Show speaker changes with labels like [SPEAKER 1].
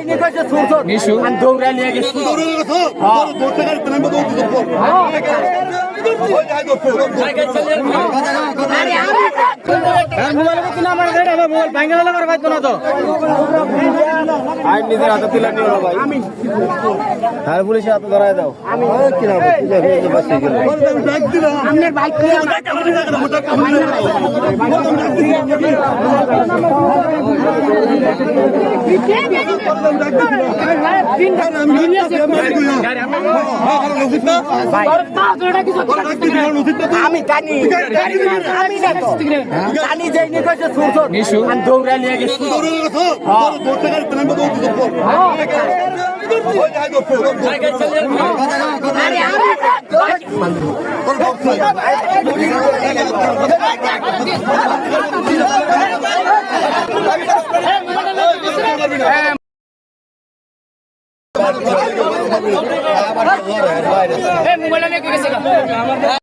[SPEAKER 1] যাইনি কইছে ছোট
[SPEAKER 2] নিশু
[SPEAKER 1] আমি দৌড়া নিয়ে গেছি মোবাইল কিনা আমার গাড়ি মোবাইল ভাঙা হলে আমার পাইতো না তো আইন নিজের হাতে তুলে নিও ভাই আমি আর পুলিশে হাতে ধরায় দাও আমি কিনা বাসে গেল আমনের বাইক নিয়ে আমি জানি জানি যাইনি কইছে ছোট
[SPEAKER 2] নিশু
[SPEAKER 1] আমি দৌড়া নিয়ে গেছি মোবাইল নিয়ে গেছে